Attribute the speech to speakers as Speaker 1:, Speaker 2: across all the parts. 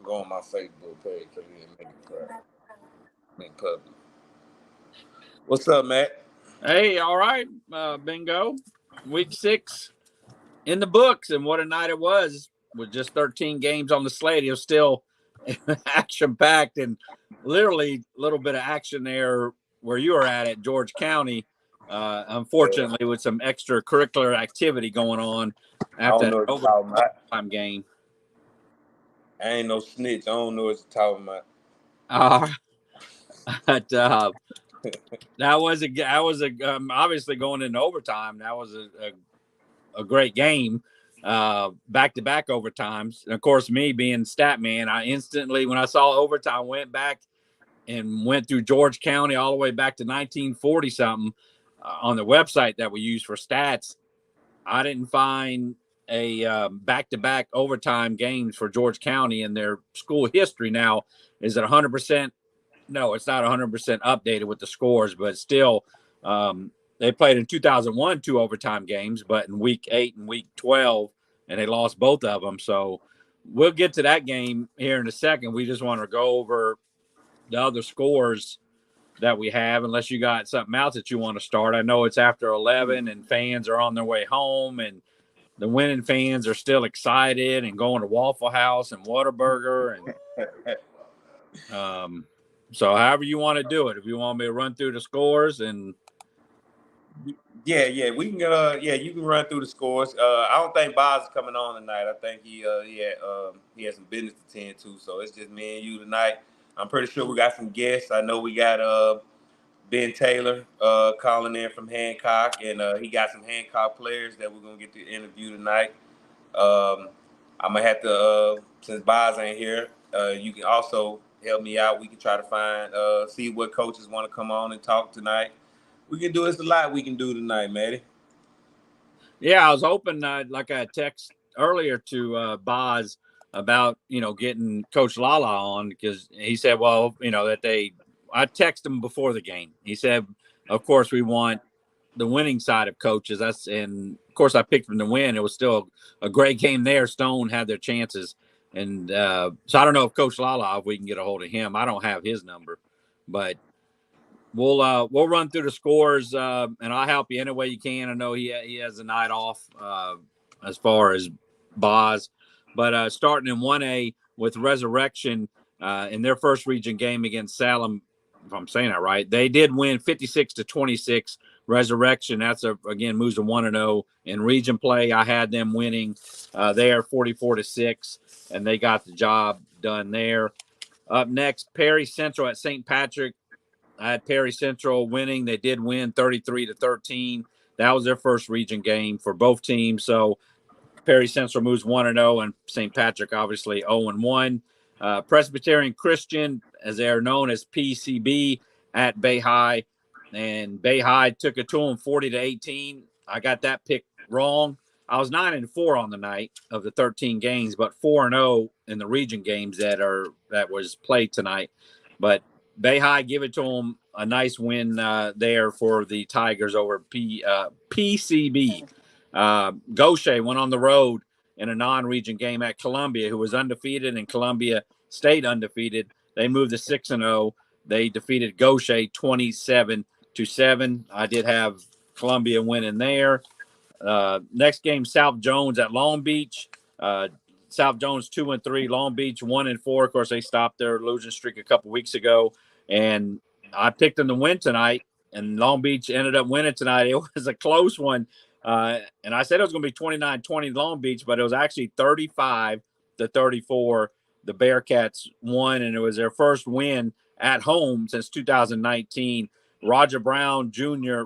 Speaker 1: go on my Facebook page because we didn't make it private. Make public. What's up, Matt?
Speaker 2: Hey, all right, bingo. Week 6 in the books, and what a night it was. With just 13 games on the slate, it was still action-packed, and literally a little bit of action there where you were at George County. Unfortunately, with some extracurricular activity going on after that overtime game.
Speaker 1: I ain't no snitch. I don't know what you're talking about.
Speaker 2: But that was obviously going into overtime. That was a great game, back-to-back overtimes. And of course, me being stat man, I instantly, when I saw overtime, went back and went through George County all the way back to 1940 something on the website that we use for stats. I didn't find a back-to-back overtime games for George County in their school history. Now, is it 100%? No, it's not 100% updated with the scores, but still, they played in 2001 2 overtime games, but in week 8 and week 12, and they lost both of them. So we'll get to that game here in a second. We just want to go over the other scores that we have, unless you got something else that you want to start. I know it's after 11 and fans are on their way home, and the winning fans are still excited and going to Waffle House and Whataburger. And so however you want to do it. If you want me to run through the scores and
Speaker 1: yeah, we can you can run through the scores. I don't think Boz is coming on tonight. I think he has some business to tend to, so it's just me and you tonight. I'm pretty sure we got some guests. I know we got Ben Taylor calling in from Hancock, and he got some Hancock players that we're gonna get to interview tonight. I'm gonna have to since Boz ain't here, you can also help me out. We can try to find see what coaches want to come on and talk tonight. We can do this a lot. We can do tonight, Matty.
Speaker 2: Yeah, I was hoping, like I text earlier to Boz about getting Coach Lala on, because he said, well, that I texted him before the game. He said, of course, we want the winning side of coaches. And of course, I picked them to win. It was still a great game there. Stone had their chances, and so I don't know if Coach Lala, if we can get a hold of him. I don't have his number, but we'll run through the scores, and I'll help you any way you can. I know he has a night off as far as Boz, but starting in 1A with Resurrection in their first region game against Salem, if I'm saying that right, they did win 56-26. Resurrection, that's again moves to 1-0 in region play. I had them winning there 44-6, and they got the job done there. Up next, Perry Central at St. Patrick. I had Perry Central winning. They did win 33-13. That was their first region game for both teams. So Perry Central moves 1-0, and St. Patrick obviously 0-1. Presbyterian Christian, as they are known as PCB, at Bay High, and Bay High took it to them 40-18. I got that pick wrong. I was 9-4 on the night of the 13 games, but 4-0 in the region games that was played tonight. But Bay High give it to them, a nice win there for the Tigers over PCB. Gaucher went on the road in a non-region game at Columbia, who was undefeated, and Columbia stayed undefeated. They moved to 6-0. They defeated Gaucher 27-7. I did have Columbia winning there. Next game, South Jones at Long Beach. South Jones 2-3, Long Beach 1-4. Of course, they stopped their losing streak a couple weeks ago, and I picked them to win tonight, and Long Beach ended up winning tonight. It was a close one, and I said it was going to be 29-20 Long Beach, but it was actually 35-34. The Bearcats won, and it was their first win at home since 2019. Ronnie Brown Jr.,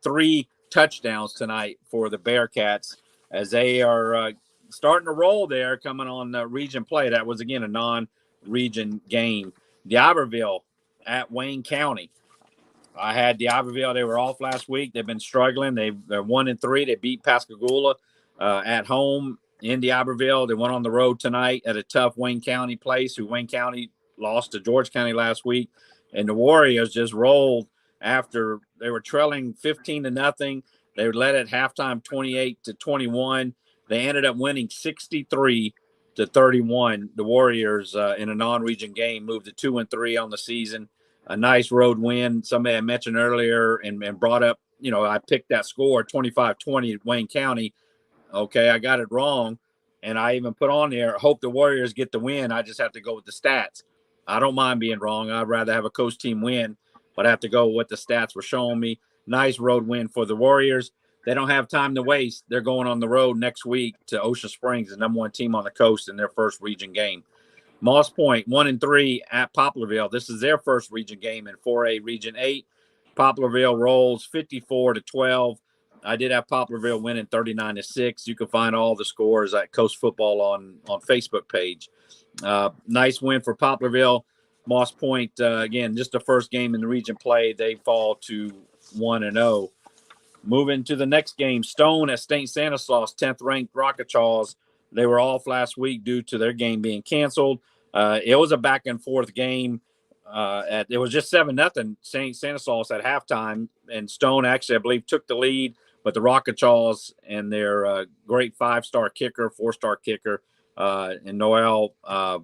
Speaker 2: 3 touchdowns tonight for the Bearcats, as they are starting to roll there, coming on region play. That was, again, a non-region game. D'Iberville at Wayne County. I had D'Iberville. They were off last week. They've been struggling. They're 1-3. They beat Pascagoula at home in D'Iberville. They went on the road tonight at a tough Wayne County place, who Wayne County lost to George County last week. And the Warriors just rolled after they were trailing 15-0. They were led at halftime 28-21. They ended up winning 63-34. to 31. The Warriors in a non-region game moved to 2-3 on the season. A nice road win. Somebody I mentioned earlier and brought up, I picked that score 25-20 at Wayne County. Okay, I got it wrong. And I even put on there, hope the Warriors get the win. I just have to go with the stats. I don't mind being wrong. I'd rather have a coast team win, but I have to go with what the stats were showing me. Nice road win for the Warriors. They don't have time to waste. They're going on the road next week to Ocean Springs, the number one team on the coast in their first region game. Moss Point 1-3 at Poplarville. This is their first region game in 4A Region 8. Poplarville rolls 54-12. I did have Poplarville winning 39-6. You can find all the scores at Coast Football on Facebook page. Nice win for Poplarville. Moss Point, again, just the first game in the region play. They fall to 1-0. Moving to the next game, Stone at St. Stanislaus, 10th ranked Rockachaws. They were off last week due to their game being canceled. It was a back and forth game. It was just 7-0 St. Stanislaus at halftime, and Stone actually, I believe, took the lead. But the Rockachaws and their great 5-star kicker, 4-star kicker, and Noel were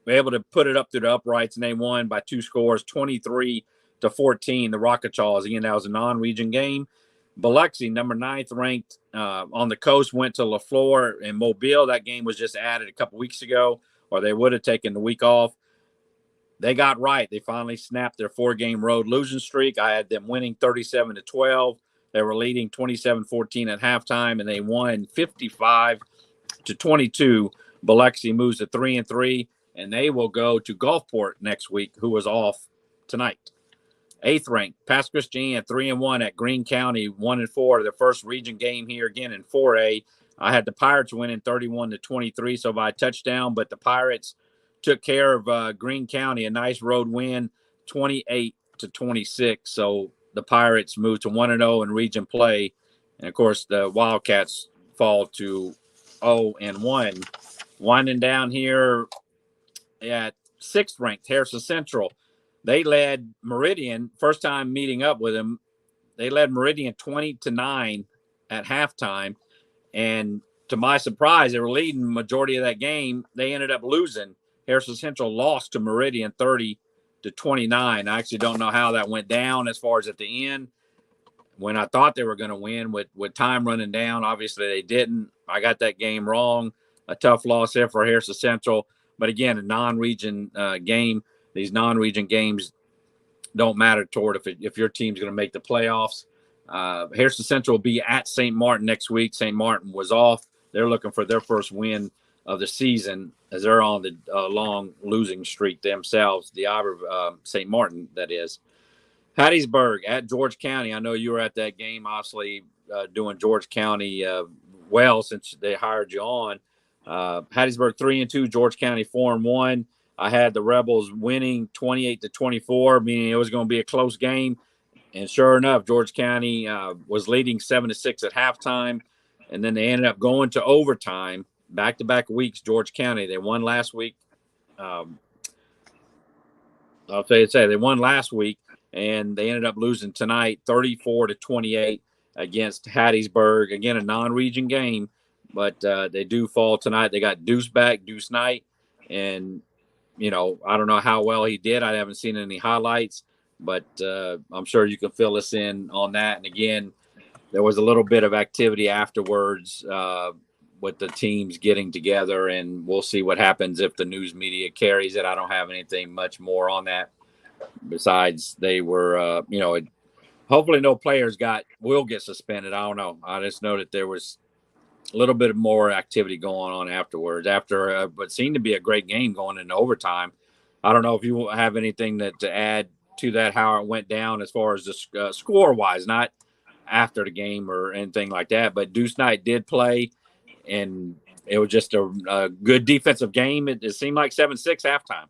Speaker 2: able to put it up through the uprights, and they won by 2 scores, 23-14. The Rockachaws. Again, that was a non-region game. Biloxi, number 9th ranked on the coast, went to LaFleur and Mobile. That game was just added a couple weeks ago, or they would have taken the week off. They got right. They finally snapped their 4-game road losing streak. I had them winning 37-12. They were leading 27-14 at halftime, and they won 55-22. Biloxi moves to 3-3, and they will go to Gulfport next week, who was off tonight. 8th ranked Pass Christian 3-1 at Greene County, 1-4. Their first region game here again in 4A. I had the Pirates winning 31-23, so by a touchdown, but the Pirates took care of Greene County, a nice road win, 28-26. So the Pirates moved to 1-0 in region play, and of course the Wildcats fall to 0-1. Winding down here at 6th ranked Harrison Central. They led Meridian, first time meeting up with them. They led Meridian 20-9 at halftime. And to my surprise, they were leading the majority of that game. They ended up losing. Harrison Central lost to Meridian 30-29. I actually don't know how that went down as far as at the end. When I thought they were going to win with time running down, obviously they didn't. I got that game wrong. A tough loss there for Harrison Central. But again, a non-region game. These non-region games don't matter toward if your team's going to make the playoffs. Harrison Central will be at St. Martin next week. St. Martin was off. They're looking for their first win of the season as they're on the long losing streak themselves. The St. Martin, that is. Hattiesburg at George County. I know you were at that game, obviously, doing George County well since they hired you on. Hattiesburg 3-2, George County 4-1. I had the Rebels winning 28-24, meaning it was going to be a close game. And sure enough, George County was leading 7-6 at halftime. And then they ended up going to overtime, back-to-back weeks, George County. They won last week. They won last week, and they ended up losing tonight 34-28 against Hattiesburg. Again, a non-region game, but they do fall tonight. They got Deuce back, Deuce Knight, and I don't know how well he did. I haven't seen any highlights, but I'm sure you can fill us in on that. And again, there was a little bit of activity afterwards with the teams getting together, and we'll see what happens if the news media carries it. I don't have anything much more on that besides they were, hopefully no players will get suspended. I don't know. I just know that there was a little bit more activity going on afterwards, after what seemed to be a great game going into overtime. I don't know if you have anything to add to that, how it went down as far as the score-wise, not after the game or anything like that, but Deuce Knight did play, and it was just a good defensive game. It seemed like 7-6 halftime.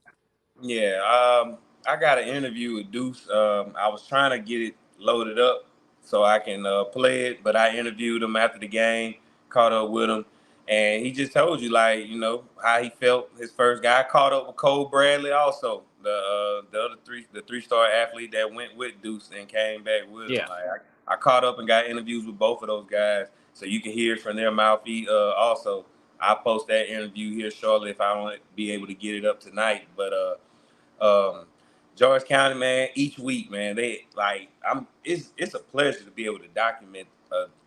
Speaker 1: Yeah, I got an interview with Deuce. I was trying to get it loaded up so I can play it, but I interviewed him after the game, caught up with him, and he just told you how he felt his first guy. I caught up with Cole Bradley also, the other the 3-star athlete that went with Deuce and came back with him. I caught up and got interviews with both of those guys, so you can hear it from their mouth. Also, I'll post that interview here shortly if I don't be able to get it up tonight. But George County, man, each week, man, they like it's a pleasure to be able to document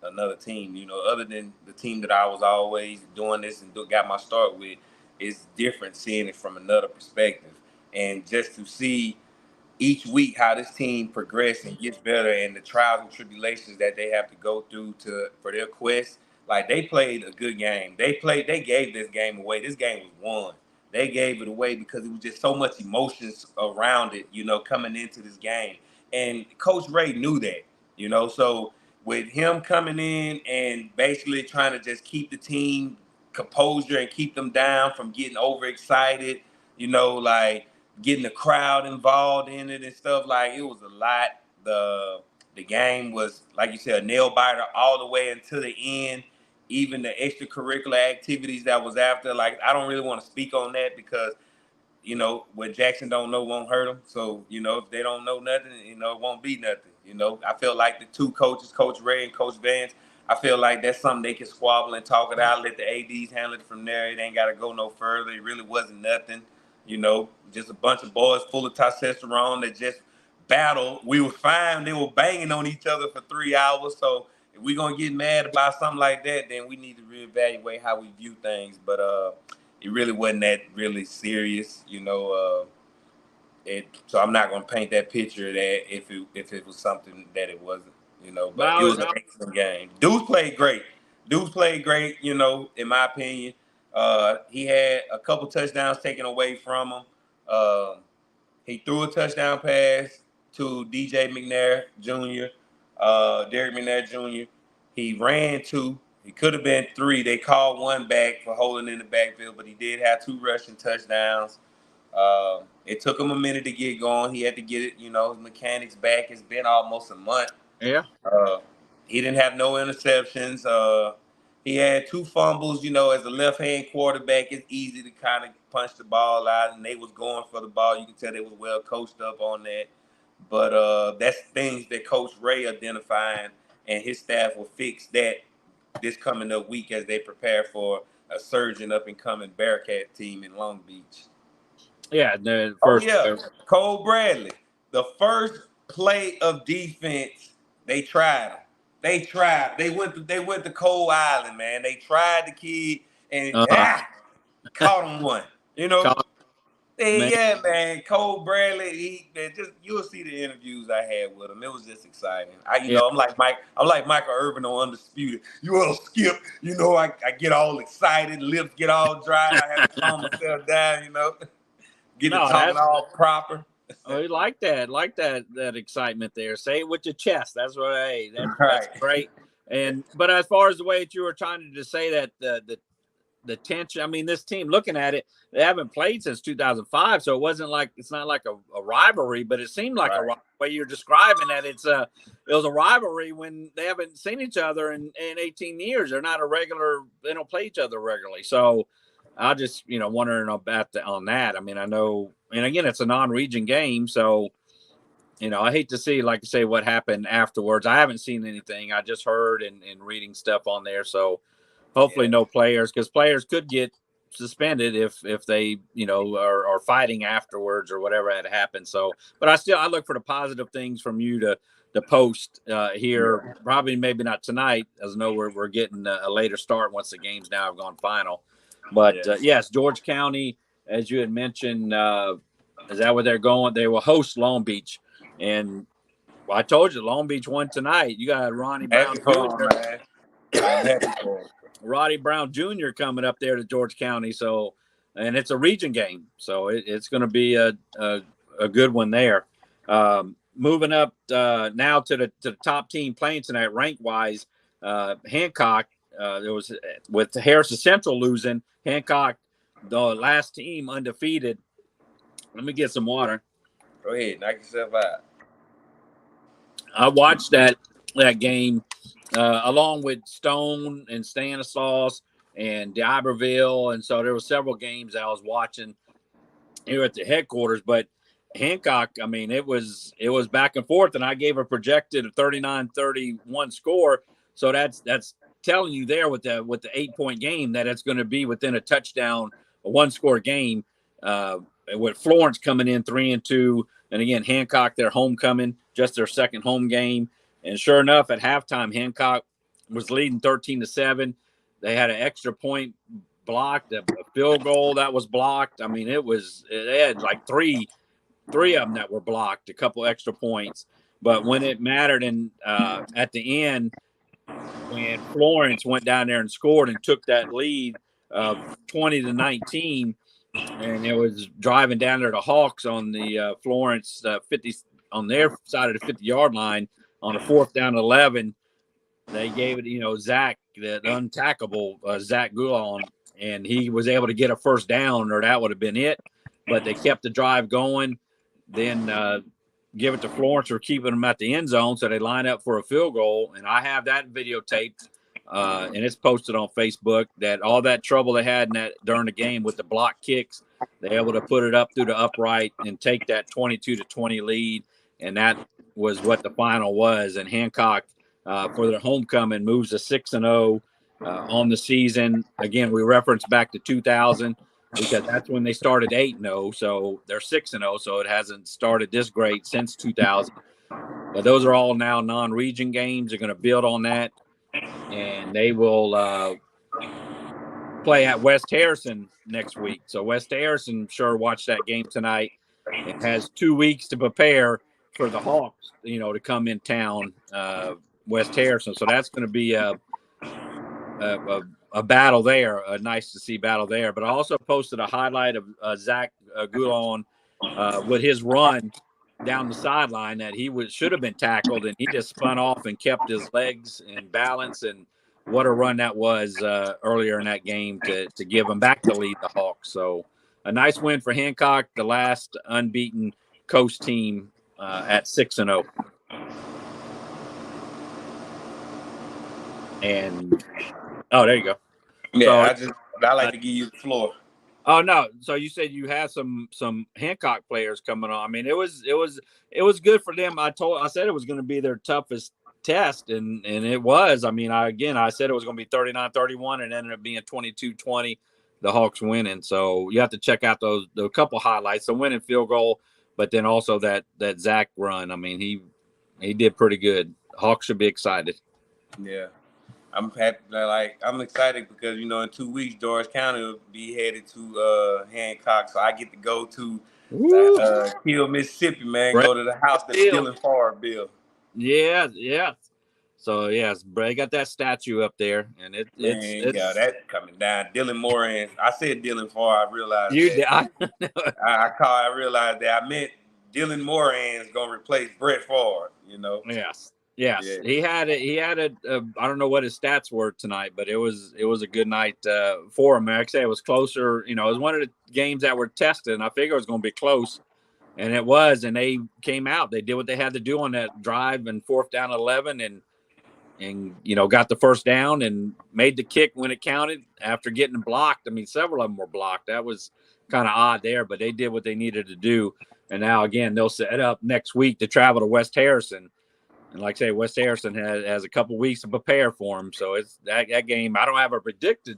Speaker 1: another team. You know, other than the team that I was always doing this and got my start with, it's different seeing it from another perspective, and just to see each week how this team progresses and gets better and the trials and tribulations that they have to go through for their quest. Like they played a good game. They gave this game away. This game was won. They gave it away because it was just so much emotions around it, you know, coming into this game. And Coach Ray knew that, you know, so with him coming in and basically trying to just keep the team composure and keep them down from getting overexcited, you know, like getting the crowd involved in it and stuff. Like it was a lot. The game was, like you said, a nail biter all the way until the end. Even the extracurricular activities that was after, like I don't really want to speak on that because you know, what Jackson don't know won't hurt them. So, you know, if they don't know nothing, you know, it won't be nothing. You know, I feel like the two coaches, Coach Ray and Coach Vance, I feel like that's something they can squabble and talk it out, let the ADs handle it from there. It ain't got to go no further. It really wasn't nothing, you know, just a bunch of boys full of testosterone that just battled. We were fine. They were banging on each other for 3 hours. So if we're going to get mad about something like that, then we need to reevaluate how we view things. But, it really wasn't that really serious, you know. So I'm not gonna paint that picture that if it was something that it wasn't, you know.
Speaker 2: But
Speaker 1: But it was an excellent game. Dudes played great. You know, in my opinion. He had a couple touchdowns taken away from him. He threw a touchdown pass to DJ McNair Jr., Derek McNair Jr. He ran two. He could have been three. They called one back for holding in the backfield, but he did have two rushing touchdowns. It took him a minute to get going. He had to get it, you know, his mechanics back. It's been almost a month.
Speaker 2: yeah,
Speaker 1: He didn't have no interceptions. He had two fumbles. You know, as a left-hand quarterback, it's easy to kind of punch the ball out, and they was going for the ball. You can tell they was well coached up on that. But that's things that Coach Ray identifying, and his staff will fix that this coming up week as they prepare for a surging up-and-coming Bearcat team in Long Beach.
Speaker 2: yeah. The
Speaker 1: Oh
Speaker 2: first,
Speaker 1: yeah, Cole Bradley. The first play of defense, they tried him. They tried. They went to Cole Island, man. They tried the kid and
Speaker 2: uh,
Speaker 1: caught him one. You know,
Speaker 2: call-
Speaker 1: hey,
Speaker 2: man,
Speaker 1: yeah, man. Cole Bradley. Man, just you'll see the interviews I had with him. It was just exciting.
Speaker 2: yeah,
Speaker 1: I'm like Mike. I'm like Michael Irvin on Undisputed. You want to skip? You know, I get all excited, lips get all dry. I have to calm myself down. You know, get the
Speaker 2: no,
Speaker 1: talking all proper.
Speaker 2: we like that excitement there. Say it with your chest. That's what. Hey, that's
Speaker 1: Right.
Speaker 2: great. And but as far as the way that you were trying to say that the tension. I mean, this team, looking at it, they haven't played since 2005, so it's not like a rivalry, but it seemed like
Speaker 1: Right.
Speaker 2: a way you're describing that it was a rivalry when they haven't seen each other in 18 years. They're not they don't play each other regularly. So I just wondering about on that. I mean, I know, and again, it's a non-region game, so I hate to see, like I say, what happened afterwards. I haven't seen anything. I just heard and reading stuff on there, so. Hopefully, no players, because players could get suspended if they are fighting afterwards or whatever had happened. So, but I look for the positive things from you to post here.
Speaker 1: Yeah.
Speaker 2: Probably maybe not tonight, as I know we're getting a later start once the games now have gone final. But yes, George County, as you had mentioned, is that where they're going? They will host Long Beach, and I told you Long Beach won tonight. You got Ronnie Brown
Speaker 1: Happy for him,
Speaker 2: Jr.
Speaker 1: man. I'm happy for him.
Speaker 2: Roddy Brown Jr. coming up there to George County. So, and it's a region game. So it's going to be a good one there. Moving up now to the top team playing tonight, rank wise, Hancock, there was with Harrison Central losing, Hancock, the last team undefeated. Let me get some water.
Speaker 1: Go ahead, knock yourself out.
Speaker 2: I watched that game along with Stone and Stanislaus and D'Iberville, and so there were several games I was watching here at the headquarters. But Hancock, I mean, it was back and forth, and I gave a projected 39-31 score. So that's telling you there with the 8-point game that it's going to be within a touchdown, a 1-score game. With Florence coming in 3-2, and again Hancock, their homecoming, just their second home game, and sure enough, at halftime, Hancock was leading 13-7. They had an extra point blocked, a field goal that was blocked. I mean, they had like three of them that were blocked, a couple extra points. But when it mattered, and at the end, when Florence went down there and scored and took that lead of 20-19, and it was driving down there to Hawks on the Florence 50 on their side of the 50-yard line on a 4th down 11. They gave it, Zach, that untackable Zach Goulon, and he was able to get a first down, or that would have been it. But they kept the drive going. Then give it to Florence for keeping them at the end zone, so they line up for a field goal. And I have that videotaped, and it's posted on Facebook. That all that trouble they had during the game with the block kicks, they're able to put it up through the upright and take that 22-20 lead, and that was what the final was. And Hancock, for their homecoming, moves to 6-0 on the season. Again, we reference back to 2000 because that's when they started 8-0. So they're 6-0. So it hasn't started this great since 2000. But those are all now non-region games. They're going to build on that, and they will play at West Harrison next week. So West Harrison, sure, watch that game tonight. It has 2 weeks to prepare for the Hawks, to come in town, West Harrison. So that's going to be a battle there, a nice to see battle there. But I also posted a highlight of Zach Goulon with his run down the sideline that he should have been tackled, and he just spun off and kept his legs in balance. And what a run that was earlier in that game to give him back to lead the Hawks. So a nice win for Hancock, the last unbeaten coast team at 6-0. And there you go.
Speaker 1: Yeah, so, I like to give you the floor.
Speaker 2: Oh no! So you said you had some Hancock players coming on. I mean, it was good for them. I said it was going to be their toughest test, and it was. I mean, I said it was going to be 39-31, and ended up being 22-20. The Hawks winning. So you have to check out the couple highlights: the winning field goal, but then also that Zach run. I mean, he did pretty good. Hawks should be excited.
Speaker 1: Yeah. I'm happy, I'm excited because in 2 weeks George County will be headed to Hancock, so I get to go to Hill, Mississippi, man. Go to the house that Dylan Farr built.
Speaker 2: Yeah. So yes, Bray got that statue up there, and it's
Speaker 1: that coming down. Dylan Moran. I said Dylan Farr. I realized I realized that I meant Dylan Moran is gonna replace Brett Favre.
Speaker 2: Yes. Yes, yeah. He had I don't know what his stats were tonight, but it was a good night for him. Like I say, it was closer. It was one of the games that were tested, and I figured it was going to be close, and it was. And they came out. They did what they had to do on that drive and 4th down 11, and got the first down and made the kick when it counted after getting blocked. I mean, several of them were blocked. That was kind of odd there, but they did what they needed to do. And now again, they'll set up next week to travel to West Harrison. And like I say, West Harrison has a couple weeks to prepare for him. So it's that game. I don't have a prediction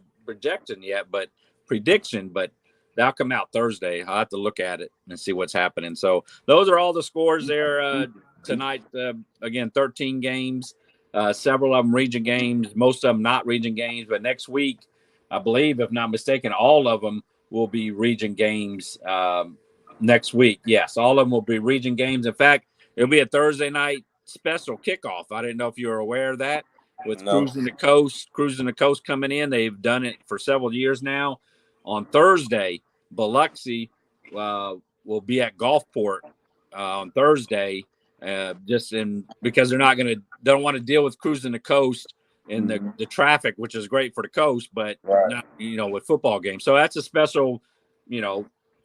Speaker 2: yet, but that'll come out Thursday. I'll have to look at it and see what's happening. So those are all the scores there tonight. Again, 13 games, several of them region games, most of them not region games. But next week, I believe, if not mistaken, all of them will be region games next week. Yes, all of them will be region games. In fact, it'll be a Thursday night special kickoff. I didn't know if you were aware of that. With Cruising the Coast coming in, they've done it for several years now. On Thursday, Biloxi will be at Gulfport on Thursday, because they don't want to deal with Cruising the Coast and the traffic, which is great for the coast, but not with football games. So that's a special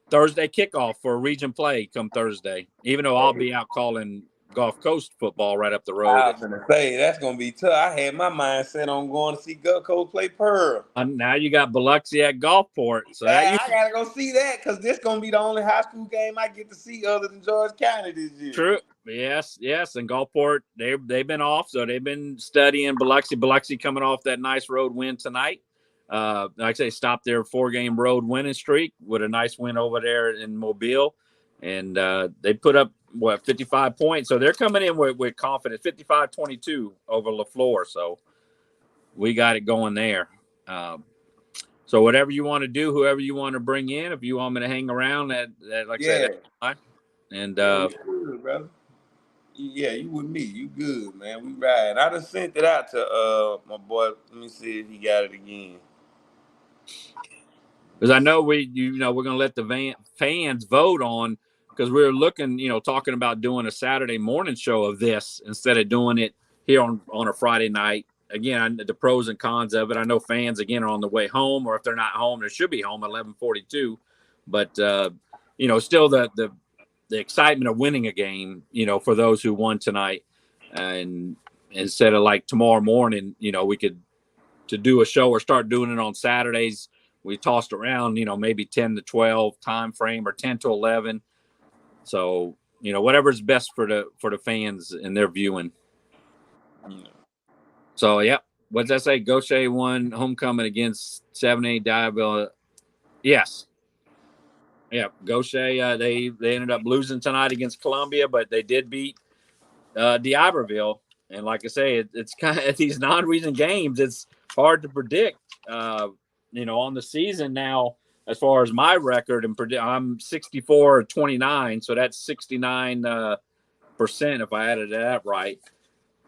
Speaker 2: Thursday kickoff for region play come Thursday. Even though I'll be out calling Gulf Coast football right up the road.
Speaker 1: I was gonna say that's gonna be tough. I had my mind set on going to see Gulf Coast play Pearl.
Speaker 2: And now you got Biloxi at Gulfport, so that
Speaker 1: I gotta go see that because this gonna be the only high school game I get to see other than George County this year.
Speaker 2: True. Yes. And Gulfport, they've been off, so they've been studying Biloxi. Biloxi coming off that nice road win tonight. Like I say, stopped their 4-game road winning streak with a nice win over there in Mobile, and they put up 55 points. So they're coming in with confidence, 55-22 over LaFleur. So we got it going there. So whatever you want to do, whoever you want to bring in, if you want me to hang around, that like I said, that's fine. And
Speaker 1: good, brother. Yeah, you with me. You good, man. We ride. I just sent it out to my boy. Let me see if he got it again.
Speaker 2: Because I know we're going to let the fans vote on, because we were looking, talking about doing a Saturday morning show of this instead of doing it here on a Friday night. Again, the pros and cons of it. I know fans, again, are on the way home, or if they're not home, they should be home at 11:42. But, still the excitement of winning a game, for those who won tonight. And instead of like tomorrow morning, we could to do a show or start doing it on Saturdays. We tossed around, maybe 10 to 12 time frame or 10 to 11. So, whatever's best for the fans and their viewing. So, yep. What does that say? Gaucher won homecoming against 7A Diablo. Yes. Yeah, Gaucher, they ended up losing tonight against Columbia, but they did beat D'Iberville. And like I say, it's kind of at these non-region games, it's hard to predict. On the season now, as far as my record, and I'm 64-29, so that's 69% if I added that right.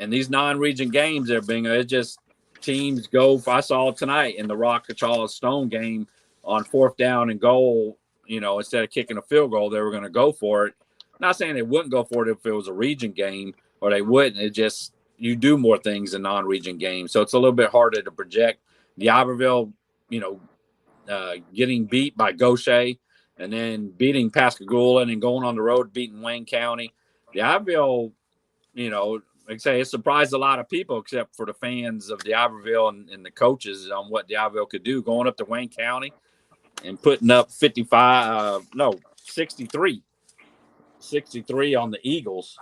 Speaker 2: And these non-region games, it's just teams go. I saw tonight in the Rock-Cachala Stone game on 4th down and goal. Instead of kicking a field goal, they were going to go for it. Not saying they wouldn't go for it if it was a region game, or they wouldn't. It just, you do more things in non-region games. So it's a little bit harder to project. D'Iberville, getting beat by Gaucher and then beating Pascagoula and then going on the road, beating Wayne County. D'Iberville, like I say, it surprised a lot of people except for the fans of D'Iberville and the coaches on what D'Iberville could do, going up to Wayne County and putting up 63 on the Eagles.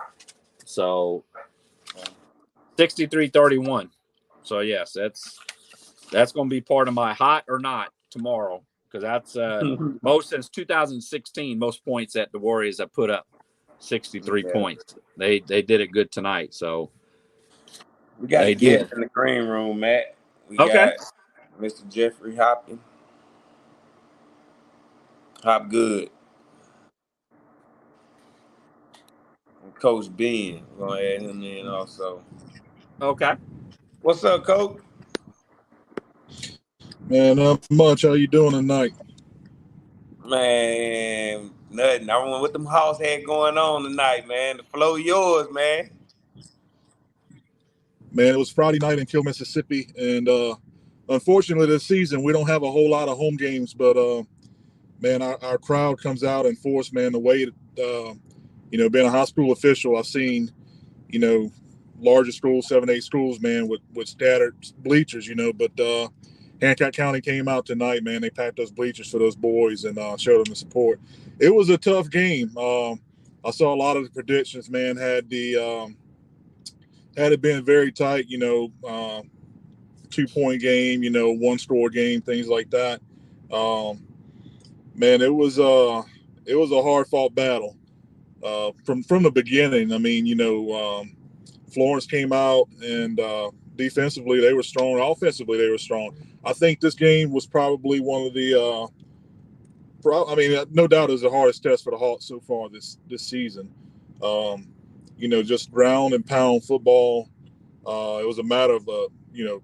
Speaker 2: So 63-31. So yes, that's going to be part of my hot or not tomorrow, because that's most since 2016, most points that the Warriors have put up, 63 points. They did it good tonight. So
Speaker 1: we got a guest in the green room, Matt. We got Mr. Jeffrey Hopkins. Hop good. And Coach Ben. We're going to add him in also.
Speaker 2: Okay.
Speaker 1: What's up, Coach?
Speaker 3: Man, not much. How you doing tonight?
Speaker 1: Man, nothing. I don't know what them Hawks had going on tonight, man. The flow yours, man.
Speaker 3: Man, it was Friday night in Kill, Mississippi, and unfortunately this season we don't have a whole lot of home games, but man, our crowd comes out in force, man. The way being a high school official, I've seen, larger schools, 7-8 schools, man, with scattered bleachers, but Hancock County came out tonight, man. They packed those bleachers for those boys and showed them the support. It was a tough game. I saw a lot of the predictions, man. Had it been very tight, 2-point game, 1-score game, things like that. Man, it was a hard fought battle from the beginning. I mean, Florence came out and defensively they were strong. Offensively they were strong. I think this game was probably one of the. No doubt it was the hardest test for the Hawks so far this season. Just ground and pound football. It was a matter of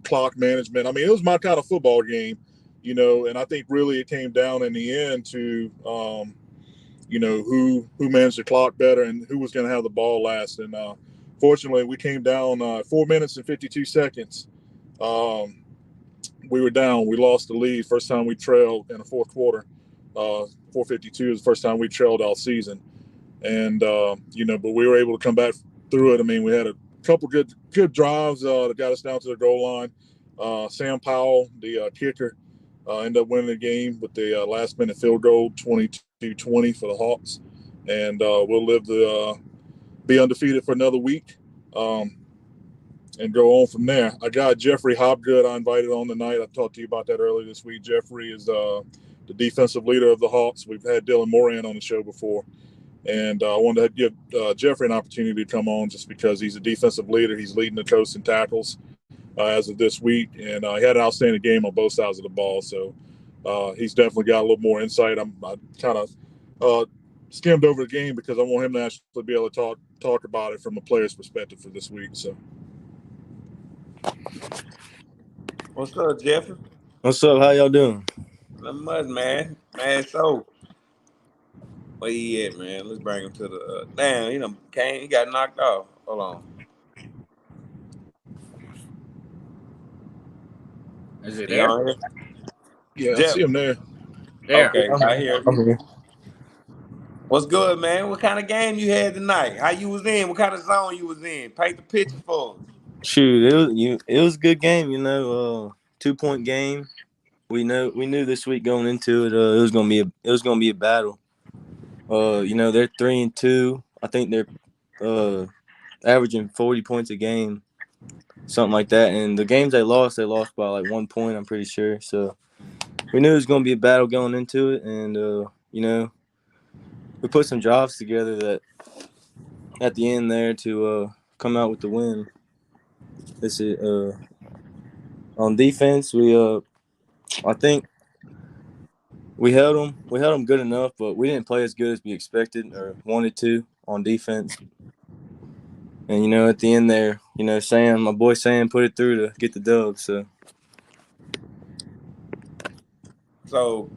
Speaker 3: clock management. I mean, it was my kind of football game, and I think really it came down in the end to who managed the clock better and who was going to have the ball last. And fortunately, we came down 4 minutes and 52 seconds. We were down. We lost the lead. First time we trailed in the fourth quarter. 4:52 is the first time we trailed all season. And, but we were able to come back through it. I mean, we had a couple good drives that got us down to the goal line. Sam Powell, the kicker, ended up winning the game with the last-minute field goal, 22-20 for the Hawks. And we'll live to be undefeated for another week and go on from there. I got Jeffrey Hobgood I invited on tonight. I talked to you about that earlier this week. Jeffrey is the defensive leader of the Hawks. We've had Dylan Moran on the show before. And I wanted to give Jeffrey an opportunity to come on just because he's a defensive leader. He's leading the coast in tackles as of this week. And he had an outstanding game on both sides of the ball. So he's definitely got a little more insight. I kind of skimmed over the game because I want him to actually be able to talk about it from a player's perspective for this week. So,
Speaker 1: What's up, Jeffrey?
Speaker 4: What's up? How y'all doing?
Speaker 1: Not much, man. So where he at, man? Let's bring him to the damn. Kane, he got knocked off. Hold on.
Speaker 2: Is it
Speaker 1: He
Speaker 2: there?
Speaker 1: on here?
Speaker 3: yeah,
Speaker 1: Jeff.
Speaker 3: I see him there.
Speaker 2: There.
Speaker 1: Okay, I hear
Speaker 4: I'm
Speaker 1: you.
Speaker 4: here.
Speaker 1: What's good, man? What kind of game you had tonight? How you was in? What kind of zone you was in? Paint the picture for us.
Speaker 4: Shoot, it was a good game. 2-point game. We knew this week going into it. It was gonna be a battle. They're 3-2. I think they're averaging 40 points a game, something like that. And the games they lost by like 1 point. I'm pretty sure. So we knew it was gonna be a battle going into it, and we put some drives together that at the end there to come out with the win. This is on defense. I think we held them. We held them good enough, but we didn't play as good as we expected or wanted to on defense. And at the end there, my boy Sam put it through to get the dub.
Speaker 1: So,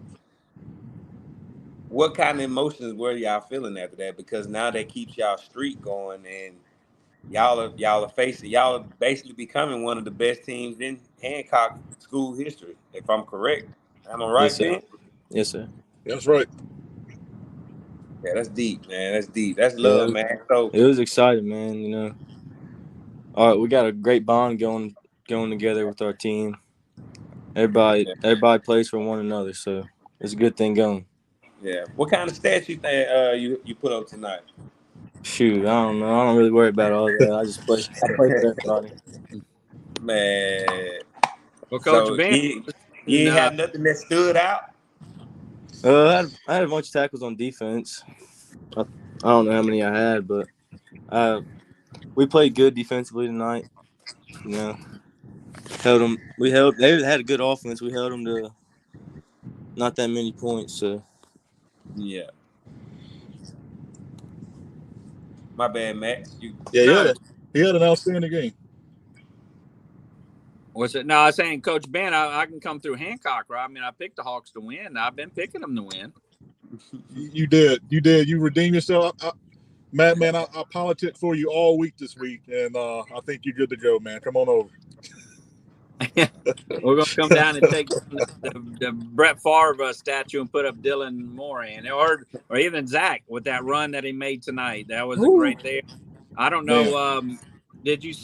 Speaker 1: what kind of emotions were y'all feeling after that? Because now that keeps y'all streak going, and y'all are basically becoming one of the best teams in Hancock school history. If I'm correct, am I right,
Speaker 4: Yes, sir.
Speaker 1: Ben?
Speaker 4: Yes, sir.
Speaker 3: That's right.
Speaker 1: Yeah, that's deep, man. That's deep. That's
Speaker 4: Yeah,
Speaker 1: love, man. So
Speaker 4: it was exciting, man. All right, we got a great bond going together with our team. Everybody plays for one another, so it's a good thing going.
Speaker 1: yeah. What kind of stats you think you put up tonight?
Speaker 4: Shoot, I don't know. I don't really worry about all that. I play for everybody.
Speaker 1: Man.
Speaker 2: Well, Coach
Speaker 1: So
Speaker 2: Ben,
Speaker 1: you ain't have nothing that stood out?
Speaker 4: I had a bunch of tackles on defense. I don't know how many I had, but we played good defensively tonight. Held them. They had a good offense. We held them to not that many points. So
Speaker 1: Yeah. My bad, Max.
Speaker 3: Yeah, he had an outstanding game.
Speaker 2: what's it? No, I was saying, Coach Ben, I can come through Hancock, right? I mean, I picked the Hawks to win. I've been picking them to win.
Speaker 3: You did. You redeemed yourself. Matt, man, I politic for you all week this week, and I think you're good to go, man. Come on over.
Speaker 2: We're going to come down and take the Brett Favre statue and put up Dylan Moran or even Zach with that run that he made tonight. That was a great there. I don't know. Did you?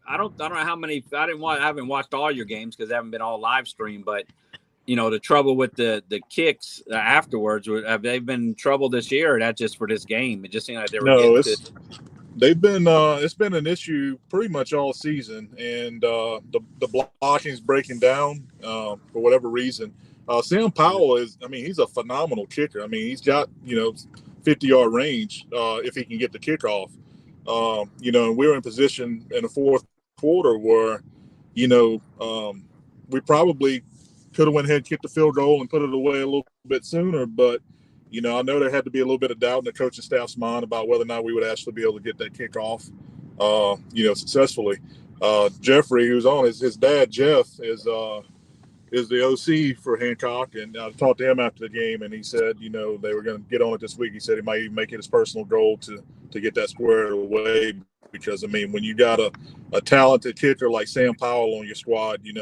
Speaker 2: I don't know how many. I haven't watched all your games because they haven't been all live streamed. But the trouble with the kicks afterwards. Have they been trouble this year, or that just for this game? It just seemed like they were
Speaker 3: they've been it's been an issue pretty much all season, and the blocking's breaking down for whatever reason. Sam Powell he's a phenomenal kicker. I mean, he's got 50-yard range if he can get the kickoff. And we're in position in the fourth quarter where we probably could have went ahead and kicked the field goal and put it away a little bit sooner, but I know there had to be a little bit of doubt in the coaching staff's mind about whether or not we would actually be able to get that kickoff, successfully. Jeffrey, who's on, his dad, Jeff, is the OC for Hancock, and I talked to him after the game, and he said, they were going to get on it this week. He said he might even make it his personal goal to get that squared away because, when you got a talented kicker like Sam Powell on your squad, you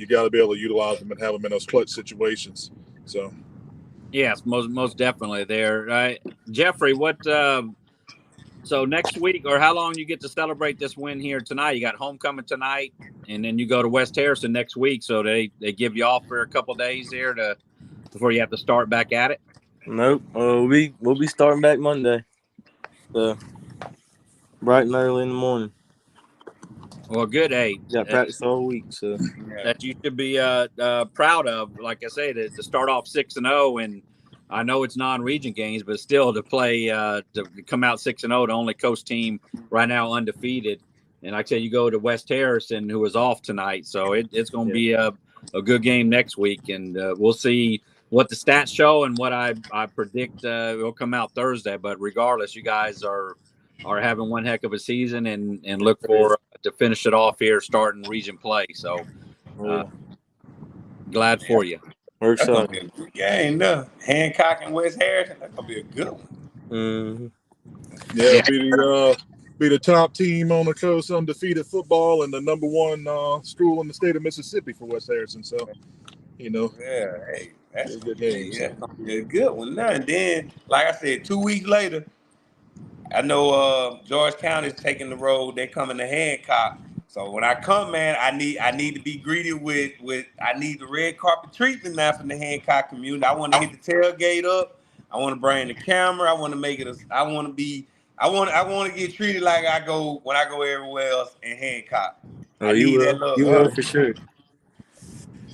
Speaker 3: got to be able to utilize them and have them in those clutch situations. So.
Speaker 2: Yes, most definitely there. Jeffrey, what So next week, or how long you get to celebrate this win here tonight? You got homecoming tonight, and then you go to West Harrison next week. So they give you off for a couple of days there before you have to start back at it.
Speaker 4: Nope. We'll be starting back Monday. So bright and early in the morning.
Speaker 2: Well, good. Hey,
Speaker 4: Got practice all week, so
Speaker 2: that you should be proud of. Like I say, to start off 6-0, and I know it's non-region games, but still to play to come out 6-0, the only coast team right now undefeated. And like I said, you go to West Harrison, who is off tonight, so it's going to be a good game next week, and we'll see what the stats show and what I predict will come out Thursday. But regardless, you guys are having one heck of a season, and look for to finish it off here, starting region play. So glad for you.
Speaker 4: We're
Speaker 1: That's gonna be
Speaker 4: excited.
Speaker 1: a good game, though. Hancock and West Harrison. That's gonna be a good one.
Speaker 4: Mm-hmm.
Speaker 3: Yeah, be the top team on the coast, undefeated football, and the number one school in the state of Mississippi for West Harrison. So, you know,
Speaker 1: Yeah, hey, that's
Speaker 3: a good
Speaker 1: yeah,
Speaker 3: game.
Speaker 1: yeah, that's gonna be a good one. Now and then, like I said, 2 weeks later, I know George County is taking the road. They're coming to Hancock. So when I come, man, I need to be greeted with I need the red carpet treatment now from the Hancock community. I want to hit the tailgate up. I want to bring the camera. I want to make it. I want to get treated like I go when I go everywhere else in Hancock.
Speaker 4: Oh,
Speaker 1: I
Speaker 4: you
Speaker 1: need that
Speaker 4: will.
Speaker 1: look.
Speaker 4: You will for sure.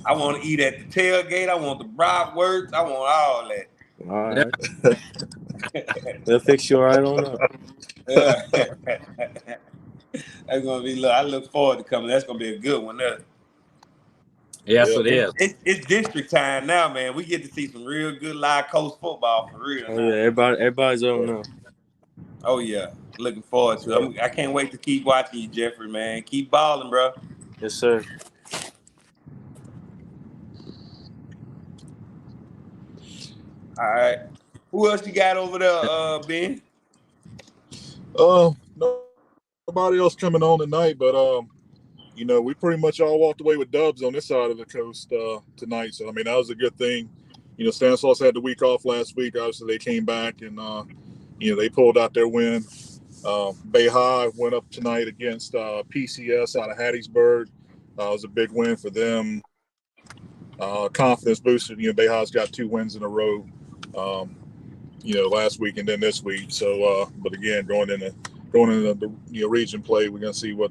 Speaker 1: I want to eat at the tailgate. I want the bratwurst. I want all that.
Speaker 4: All right. They'll fix you right on up.
Speaker 1: Yeah. That's gonna be. I look forward to coming. That's gonna be a good one.
Speaker 2: Yes, it is.
Speaker 1: It's district time now, man. We get to see some real good live coast football for real.
Speaker 4: Oh
Speaker 1: now.
Speaker 4: yeah, everybody's on up.
Speaker 1: Oh yeah, looking forward to it. I can't wait to keep watching you, Jeffrey. Man, keep balling, bro.
Speaker 4: Yes, sir.
Speaker 1: All right. Who else you got over there, Ben?
Speaker 3: Nobody else coming on tonight, but you know, we pretty much all walked away with dubs on this side of the coast tonight. So I mean, that was a good thing. You know, Stanislaus had the week off last week. Obviously, they came back and you know, they pulled out their win. Bay High went up tonight against PCS out of Hattiesburg. It was a big win for them. Confidence boosted. You know, Bay High's got 2 wins in a row. You know, last week and then this week. So, but again, going into the region play, we're gonna see what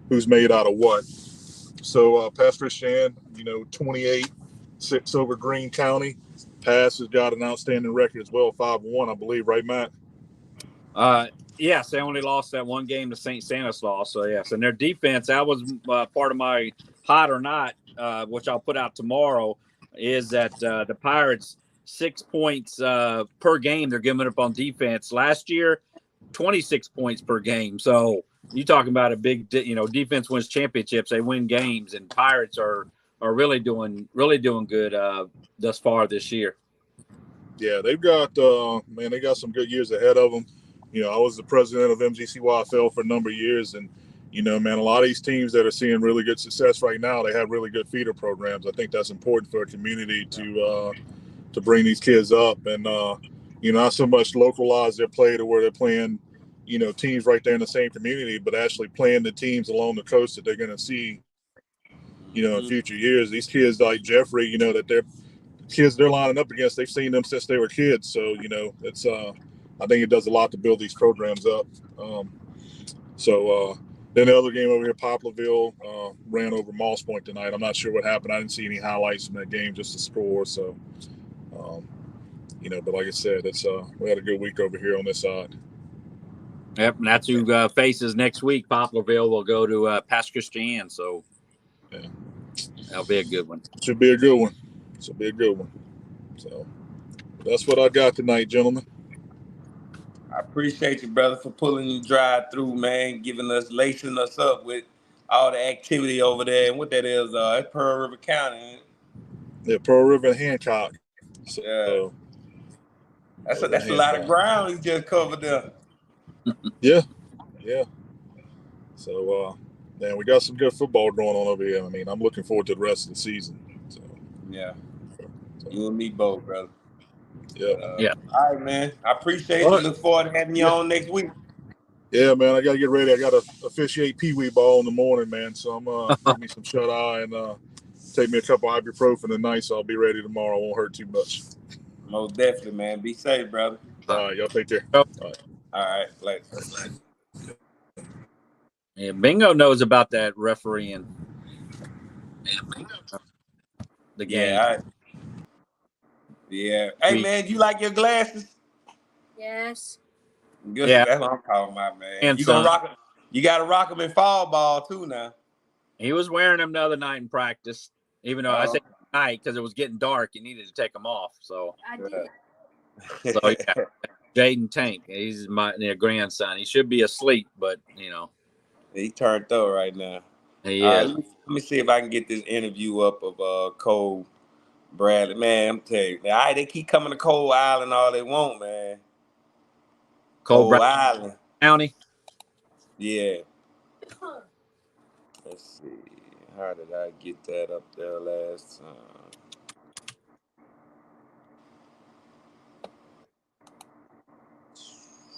Speaker 3: who's made out of what. So, Pastor Shan, you know, 28-6 over Greene County. Pass has got an outstanding record as well, 5-1, I believe, right, Matt?
Speaker 2: Yes, they only lost that one game to St. Stanislaus. So yes, and their defense, that was part of my hot or not, which I'll put out tomorrow, is that the Pirates 6 points per game they're giving up on defense. Last year, 26 points per game. So you talking about a big, defense wins championships. They win games, and Pirates are really doing good thus far this year.
Speaker 3: Yeah, they've got they got some good years ahead of them. You know, I was the president of MGCYFL for a number of years, and you know, man, a lot of these teams that are seeing really good success right now, they have really good feeder programs. I think that's important for a community to bring these kids up, and you know, not so much localize their play to where they're playing, you know, teams right there in the same community, but actually playing the teams along the coast that they're going to see, you know, in future years. These kids like Jeffrey, you know, that they're lining up against, they've seen them since they were kids. So, you know, it's I think it does a lot to build these programs up. Then the other game over here, Poplarville ran over Moss Point tonight. I'm not sure what happened. I didn't see any highlights from that game, just the score. So, you know, but like I said, it's we had a good week over here on this side.
Speaker 2: Yep, and that's who faces next week. Poplarville will go to Pass Christian, so
Speaker 3: yeah,
Speaker 2: that'll be a good one.
Speaker 3: Should be a good one. So that's what I got tonight, gentlemen.
Speaker 1: I appreciate you, brother, for pulling you drive through, man, lacing us up with all the activity over there. And what that is, it's Pearl River County.
Speaker 3: Yeah, Pearl River and Hancock. So,
Speaker 1: yeah. That's a lot of ground you just covered there.
Speaker 3: Yeah. So, man, we got some good football going on over here. I mean, I'm looking forward to the rest of the season. So,
Speaker 1: yeah. You and me both, brother.
Speaker 3: Yeah.
Speaker 2: Yeah.
Speaker 1: All right, man. I appreciate you. Look forward to having you on next week.
Speaker 3: Yeah, man, I got to get ready. I got to officiate Pee Wee ball in the morning, man. So I'm give me some shut eye and take me a couple ibuprofen tonight, so I'll be ready tomorrow. Won't hurt too much.
Speaker 1: Most definitely, man. Be safe, brother.
Speaker 3: All right, y'all take care.
Speaker 2: All
Speaker 1: right, like.
Speaker 2: Yeah, Bingo knows about that refereeing the game.
Speaker 1: Yeah. Hey, man, you like your glasses?
Speaker 5: Yes.
Speaker 1: Good.
Speaker 2: Yeah.
Speaker 1: That's what I'm talking about, man.
Speaker 2: And
Speaker 1: you gonna rock them. You gotta rock them in fall ball too now.
Speaker 2: He was wearing them the other night in practice, even though I said night because it was getting dark. You needed to take them off. So
Speaker 5: I did.
Speaker 2: So yeah, Jaden Tank. He's my grandson. He should be asleep, but
Speaker 1: he turned up right now.
Speaker 2: He is.
Speaker 1: Let me see if I can get this interview up of Cole Bradley. Man, I'm telling you, they keep coming to Cole Island all they want, man. Cole Island
Speaker 2: County.
Speaker 1: Yeah. Let's see. How did I get that up there last time?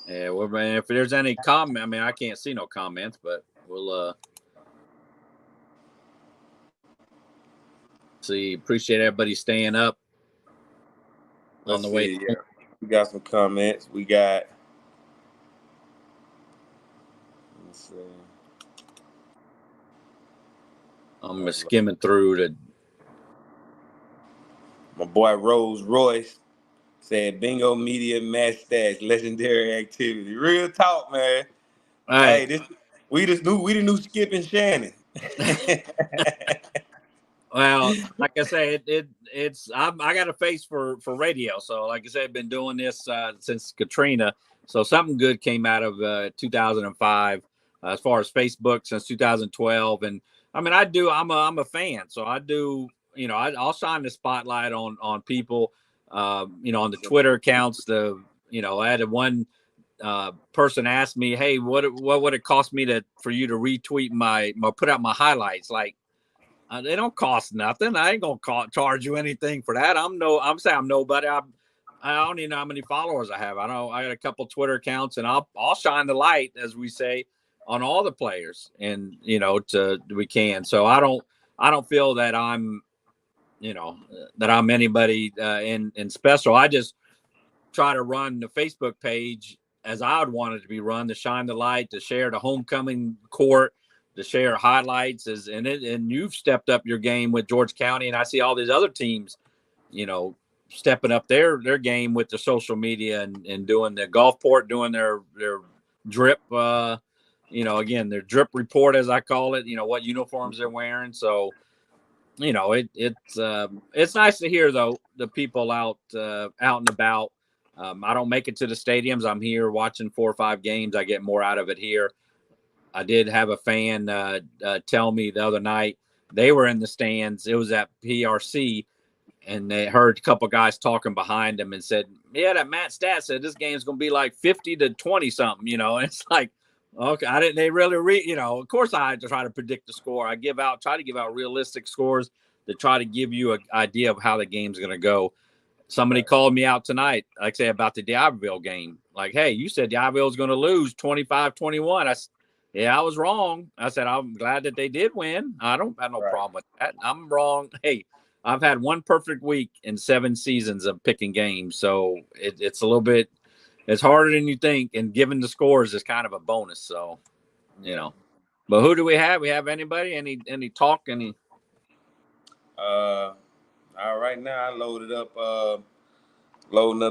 Speaker 2: Yeah, well, man, if there's any comment, I mean, I can't see no comments, but we'll see. Appreciate everybody staying up on the way.
Speaker 1: Yeah. We got some comments. We got. Let's see.
Speaker 2: I'm skimming through the.
Speaker 1: My boy Rose Royce said, "Bingo Media match stats, legendary activity." Real talk, man.
Speaker 2: Right.
Speaker 1: Hey, we the new Skip and Shannon.
Speaker 2: Well, like I say, it's I got a face for radio. So, like I said, I've been doing this since Katrina. So something good came out of 2005 as far as Facebook since 2012. And I mean, I'm a fan. So I do. I'll shine the spotlight on people. On the Twitter accounts. I had one person asked me, "Hey, what would it cost me for you to retweet put out my highlights?" Like. They don't cost nothing. I ain't gonna charge you anything for that. I'm saying I'm nobody. I don't even know how many followers I have. I got a couple Twitter accounts, and I'll shine the light, as we say, on all the players, and we can. So I don't feel that I'm anybody in special. I just try to run the Facebook page as I would want it to be run, to shine the light, to share the homecoming court, to share highlights, and you've stepped up your game with George County, and I see all these other teams, stepping up their game with the social media and doing the Gulfport, doing their drip, again, their drip report, as I call it, what uniforms they're wearing. So, it's nice to hear though the people out and about. I don't make it to the stadiums. I'm here watching 4 or 5 games. I get more out of it here. I did have a fan tell me the other night they were in the stands. It was at PRC, and they heard a couple guys talking behind them and said, "Yeah, that Matt Stat said this game's going to be like 50-20 something." And it's like, okay, I didn't. They really of course I try to predict the score. I try to give out realistic scores to try to give you an idea of how the game's going to go. Somebody called me out tonight, like I say, about the D'Iberville game. Like, hey, you said D'Iberville's going to lose 25-21. I was wrong. I said, I'm glad that they did win. I don't have no problem with that. I'm wrong. Hey, I've had one perfect week in 7 seasons of picking games. So it's a little bit, it's harder than you think. And giving the scores is kind of a bonus. So, but who do we have? We have anybody? Any talk?
Speaker 1: All right, now I loaded up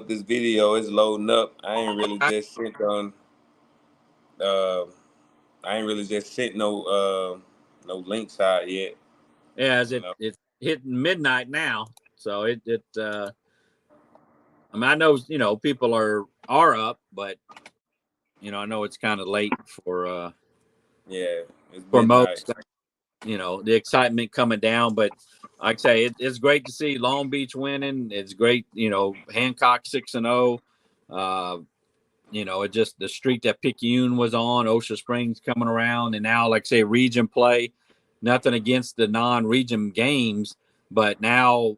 Speaker 1: this video. It's loading up. I ain't really just sent on I ain't really just sent no links out yet.
Speaker 2: Yeah, it's hitting midnight now. So I mean, I know people are up, but I know it's kind of late for most, the excitement coming down. But like I say, it's great to see Long Beach winning. It's great, Hancock 6-0. It just the streak that Picayune was on, Osha Springs coming around, and now, like I say, region play. Nothing against the non-region games, but now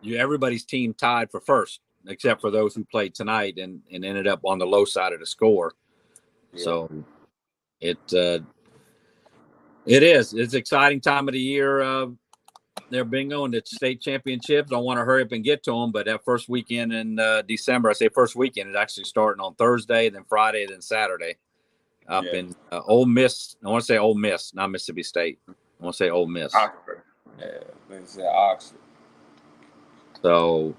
Speaker 2: everybody's team tied for first, except for those who played tonight and ended up on the low side of the score.
Speaker 1: Yeah.
Speaker 2: So it is. It's an exciting time of the year. They're bingo and the state championships. I want to hurry up and get to them, but that first weekend in December, I say first weekend, it's actually starting on Thursday, then Friday, then Saturday up in Ole Miss. I want to say Ole Miss, not Mississippi State. I want to say Ole Miss.
Speaker 1: Oxford. Yeah, I think it's Oxford.
Speaker 2: So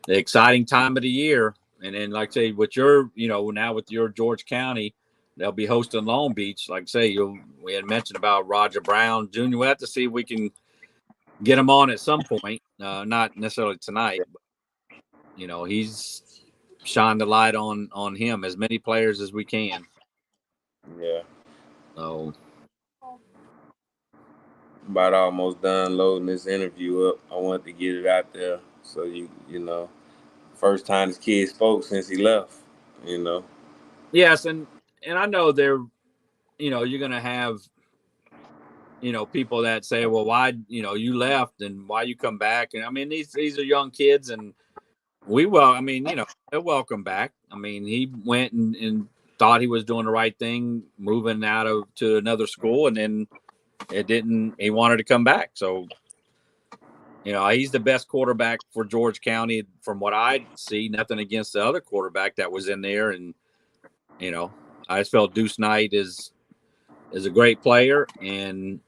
Speaker 2: the exciting time of the year. And then, like I say, with your, now with your George County, they'll be hosting Long Beach. Like I say, we had mentioned about Roger Brown Jr. We'll have to see if we can get him on at some point. Not necessarily tonight, but he's shined the light on him, as many players as we can.
Speaker 1: Yeah.
Speaker 2: So
Speaker 1: about almost done loading this interview up. I wanted to get it out there so you know, first time this kid spoke since he left.
Speaker 2: Yes, and I know you're gonna have people that say, well, why you left and why you come back, and I mean these are young kids, and they're welcome back. I mean, he went and thought he was doing the right thing, moving to another school, and then he wanted to come back. So, he's the best quarterback for George County from what I see. Nothing against the other quarterback that was in there. And, I just felt Deuce Knight is a great player and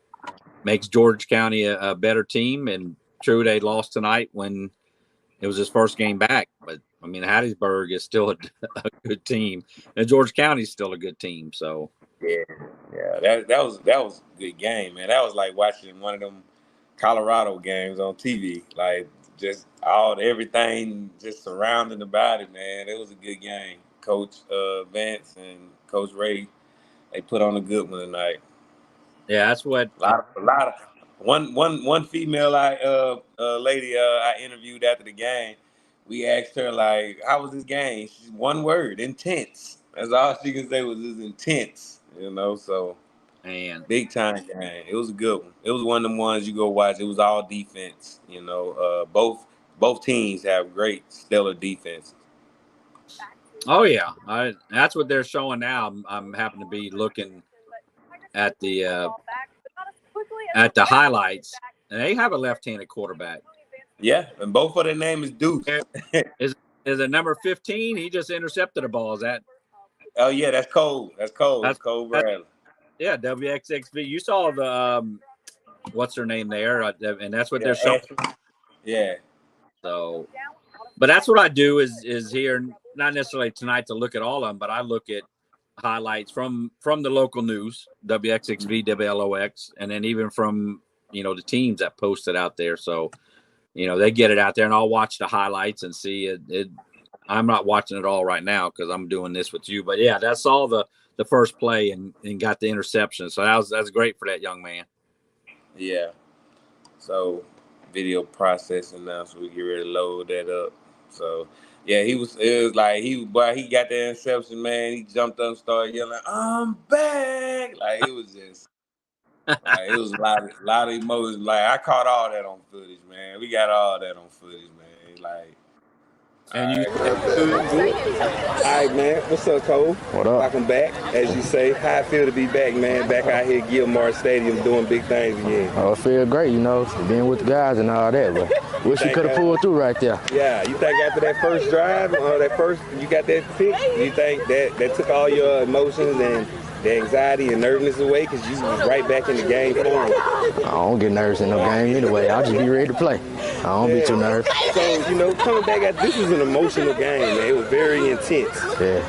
Speaker 2: makes George County a better team. And true, they lost tonight when it was his first game back. But, I mean, Hattiesburg is still a good team. And George County is still a good team. So,
Speaker 1: yeah, that was a good game, man. That was like watching one of them Colorado games on TV. Like just everything just surrounding about it, man. It was a good game. Coach Vance and Coach Ray, they put on a good one tonight.
Speaker 2: Yeah, that's what
Speaker 1: a lot of one female lady I interviewed after the game. We asked her like, "How was this game?" She's one word: intense. That's all she can say was "this intense." So
Speaker 2: man,
Speaker 1: big time game. It was a good one. It was one of them ones you go watch. It was all defense. Both teams have great stellar defenses.
Speaker 2: Oh yeah, that's what they're showing now. I'm happen to be looking at the highlights, and they have a left-handed quarterback.
Speaker 1: Yeah, and both of their name is Deuce.
Speaker 2: is it number 15? He just intercepted a ball. Is that?
Speaker 1: Oh yeah, that's Cole. That's Cole Bradley.
Speaker 2: Yeah, WXXV. You saw the what's her name there, and that's what they're showing.
Speaker 1: Yeah.
Speaker 2: So, but that's what I do is here, not necessarily tonight to look at all of them, but I look at highlights from the local news, WXXV, WLOX, and then even from the teams that post it out there. So, they get it out there, and I'll watch the highlights and see it. I'm not watching it all right now because I'm doing this with you, but yeah, that's all the first play and got the interception. So that's great for that young man.
Speaker 1: Yeah. So video processing now, so we get ready to load that up. So yeah, it was like he got the interception, man. He jumped up and started yelling, "I'm back!" Like it was just like it was a lot of emotions. Like I caught all that on footage, man. We got all that on footage, man. Like
Speaker 2: and you
Speaker 6: all right, man. What's up, Cole?
Speaker 7: What up?
Speaker 6: Welcome back. As you say, how I feel to be back, man. Back out here at Gilmore Stadium doing big things again.
Speaker 7: Oh, I feel great, being with the guys and all that, but wish you could have pulled through right there.
Speaker 6: Yeah, you think after that first drive, you got that pick, you think that took all your emotions and the anxiety and nervousness away because you was right back in the game for them?
Speaker 7: I don't get nervous in no game anyway. I'll just be ready to play. I don't be too nervous.
Speaker 6: So, coming back this was an emotional game, man. It was very intense.
Speaker 7: Yeah.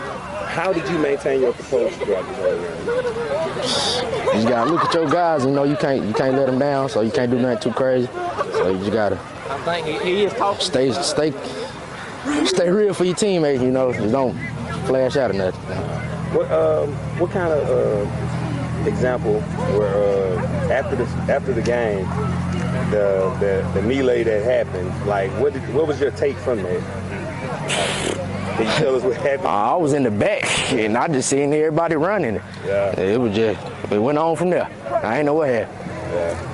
Speaker 6: How did you maintain your composure throughout the whole game?
Speaker 7: You just gotta look at your guys. You can't let them down, so you can't do nothing too crazy. So you just gotta stay real for your teammates. Just don't flash out or nothing.
Speaker 6: What kind of example were after the game, the melee that happened? Like, what was your take from that? Can you tell us what happened?
Speaker 7: I was in the back, and I just seen everybody running.
Speaker 6: Yeah.
Speaker 7: It went on from there. I ain't know what happened.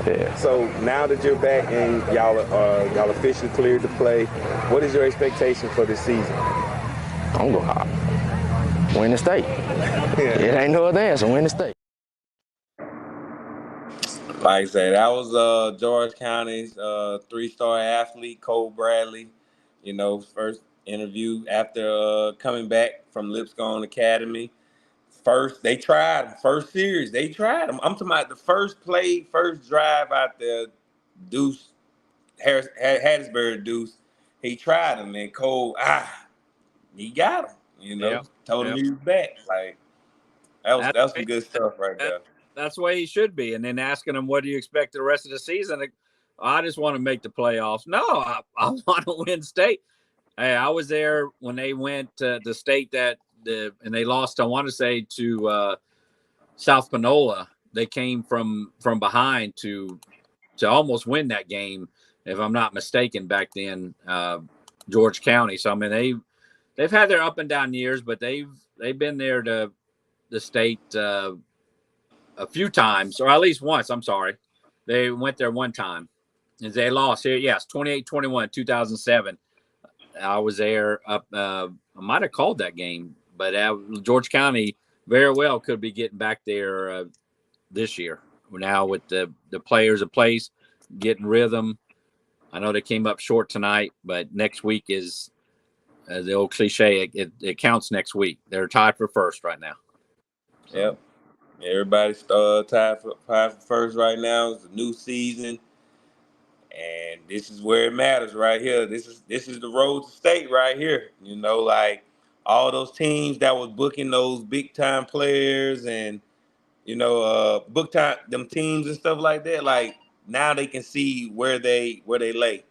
Speaker 7: Yeah. So
Speaker 6: now that you're back and y'all officially cleared to play, what is your expectation for this season?
Speaker 7: I'm gonna Win the state. It ain't no other answer. Win the state.
Speaker 1: Like I said, that was George County's 3-star athlete, Cole Bradley. You know, first interview after coming back from Lipscomb Academy. They tried him. First series, they tried him. I'm talking about the first play, first drive out there, Deuce, Hattiesburg Deuce. He tried him, and Cole, he got him. You know,
Speaker 2: Yeah.
Speaker 1: told him
Speaker 2: Yeah.
Speaker 1: he was back. Like, that was some good stuff right
Speaker 2: That,
Speaker 1: there.
Speaker 2: that's the way he should be. And then asking him, what do you expect the rest of the season? I just want to make the playoffs. No, I want to win state. Hey, I was there when they went to the state and they lost, I want to say, to South Panola. They came from behind to almost win that game, if I'm not mistaken, back then, George County. So, I mean, they've had their up and down years, but they've been there to the state a few times, or at least once. I'm sorry. They went there one time. And they lost here. Yes, 28-21, 2007. I was there up. I might have called that game, but George County very well could be getting back there this year. Now with the players in place, getting rhythm. I know they came up short tonight, but next week is the old cliche. It counts next week. They're tied for first right now. So.
Speaker 1: Yep. Everybody's tied for first right now. It's a new season, and this is where it matters right here. This is the road to state right here. You know, like all those teams that was booking those big time players and book time them teams and stuff like that. Like now they can see where they lay.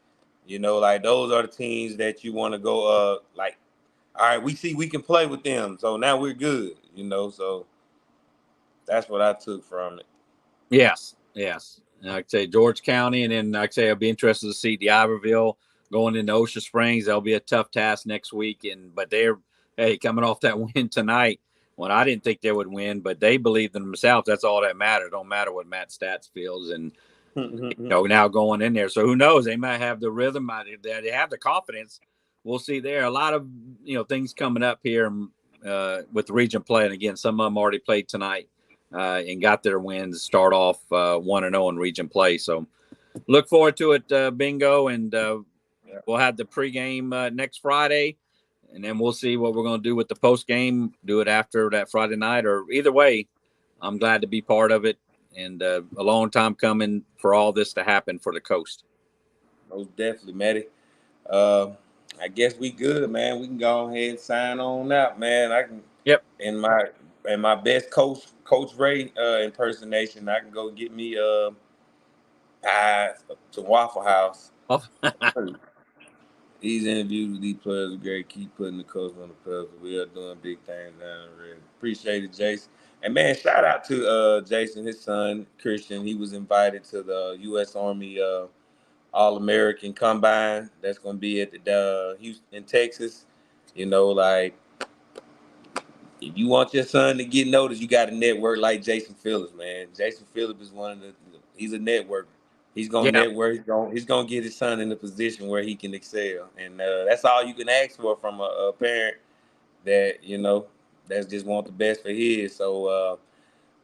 Speaker 1: You know, like those are the teams that you want to go. Like, all right, we see we can play with them, so now we're good. You know, so. That's what I took from it.
Speaker 2: Yes. Like I say, George County, and then like I say, I'll be interested to see D'Iberville going into Ocean Springs. That'll be a tough task next week, but they're coming off that win tonight. When I didn't think they would win, but they believed in themselves. That's all that matters. Don't matter what Matt Stats feels, and now going in there. So who knows? They might have the rhythm. They have the confidence. We'll see there. A lot of things coming up here with the region play, and again, some of them already played tonight. And got their wins, start off 1-0 in region play. So look forward to it, Bingo. And we'll have the pregame next Friday. And then we'll see what we're going to do with the post game, do it after that Friday night, or either way, I'm glad to be part of it. And a long time coming for all this to happen for the coast.
Speaker 1: Most definitely, Matty. I guess we good, man. We can go ahead and sign on out, man. I can.
Speaker 2: Yep.
Speaker 1: In my best Coach Ray impersonation, I can go get me pies to Waffle House.
Speaker 2: Oh.
Speaker 1: These interviews with these players are great. Keep putting the coach on the pedal. We are doing big things down the road. Appreciate it, Jason. And man, shout out to Jason, his son Christian. He was invited to the U.S. Army All-American Combine. That's going to be at the Houston, Texas. You know, like. If you want your son to get noticed, you got to network like Jason Phillips, man. Jason Phillips is he's a networker. He's going to network. He's going to get his son in a position where he can excel. And that's all you can ask for from a parent that, that's just want the best for his. So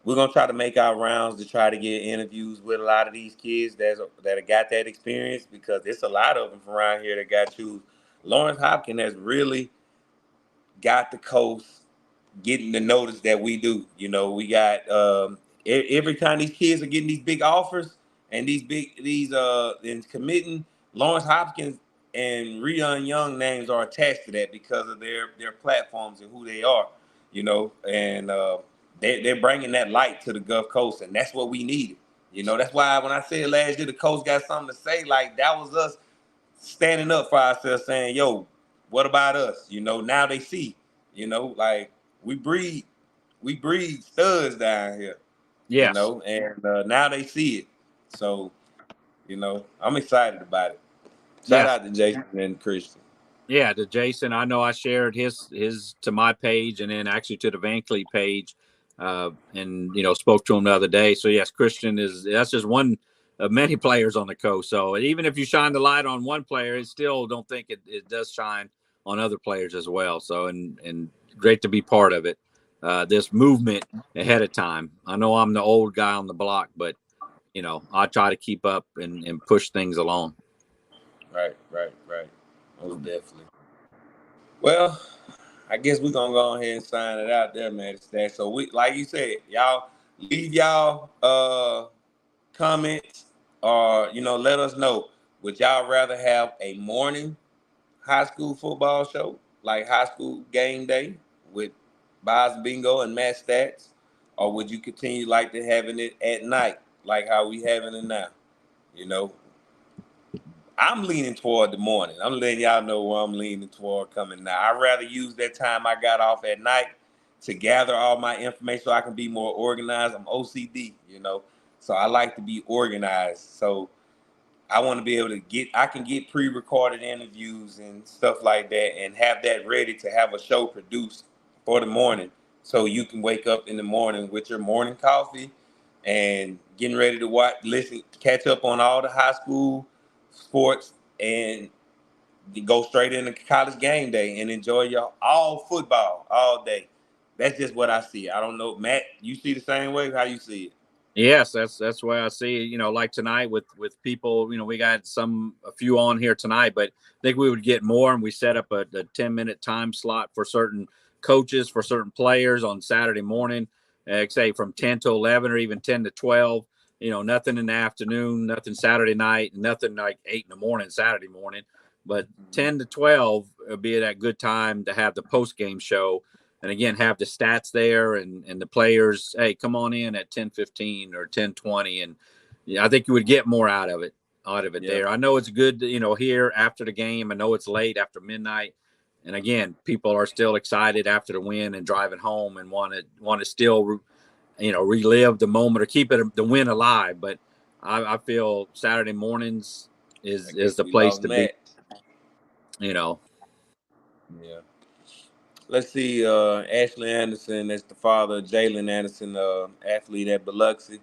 Speaker 1: we're going to try to make our rounds to try to get interviews with a lot of these kids that have got that experience, because there's a lot of them from around here that got you. Lawrence Hopkins has really got the coast getting the notice that we do. We got every time these kids are getting these big offers and and committing, Lawrence Hopkins and Rion Young names are attached to that because of their platforms and who they are, and they're bringing that light to the Gulf Coast, and that's what we needed. That's why when I said last year the coast got something to say, like that was us standing up for ourselves, saying, yo, what about us? Now they see, like we breed studs down here.
Speaker 2: Yes.
Speaker 1: And now they see it. So, I'm excited about it. Shout out to Jason and Christian.
Speaker 2: Yeah, to Jason. I know I shared his to my page, and then actually to the Van Cleef page, and spoke to him the other day. So yes, Christian that's just one of many players on the coast. So even if you shine the light on one player, it still don't think it does shine on other players as well. So and great to be part of it. This movement ahead of time. I know I'm the old guy on the block, but I try to keep up and push things along.
Speaker 1: Right. Most definitely. Well, I guess we're gonna go ahead and sign it out there, man. So we, like you said, y'all leave y'all comments, or let us know. Would y'all rather have a morning high school football show, like high school game day with Boz Bingo and Matt Stats, or would you continue like to having it at night, like how we having it now? You know, I'm leaning toward the morning. I'm letting y'all know where I'm leaning toward coming now. I'd rather use that time I got off at night to gather all my information so I can be more organized. I'm OCD, so I like to be organized. So I want to be able to I can get pre-recorded interviews and stuff like that and have that ready to have a show produced for the morning. So you can wake up in the morning with your morning coffee and getting ready to catch up on all the high school sports and go straight into college game day and enjoy your all football all day. That's just what I see. I don't know, Matt, you see the same way? How you see it?
Speaker 2: Yes, that's why I see, like tonight with people, we got a few on here tonight, but I think we would get more, and we set up a 10-minute time slot for certain coaches, for certain players on Saturday morning, say from 10 to 11 or even 10 to 12, nothing in the afternoon, nothing Saturday night, nothing like 8 in the morning, Saturday morning, but 10 to 12 would be that good time to have the post-game show. And again, have the stats there and the players, hey, come on in at 10:15 or 10:20. And I think you would get more out of it there. I know it's good, here after the game. I know it's late after midnight. And again, people are still excited after the win and driving home and want to still, relive the moment or keep the win alive. But I feel Saturday mornings is the place to be,
Speaker 1: Yeah. Let's see, Ashley Anderson, that's the father of Jalen Anderson, athlete at Biloxi.